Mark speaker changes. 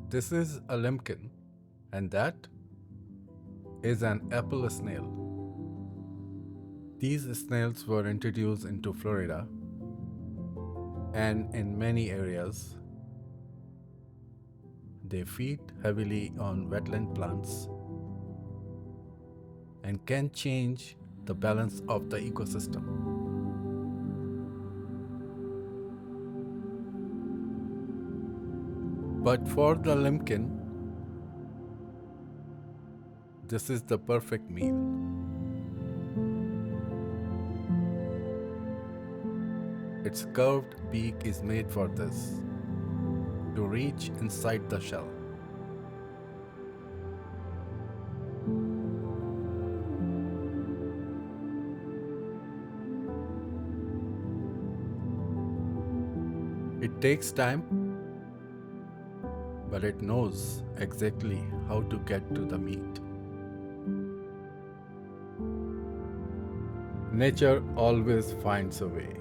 Speaker 1: This is a limpkin, and that is an apple snail. These snails were introduced into Florida, and in many areas, they feed heavily on wetland plants and can change the balance of the ecosystem. But for the limpkin, this is the perfect meal. Its curved beak is made for this, to reach inside the shell. It takes time, but it knows exactly how to get to the meat. Nature always finds a way.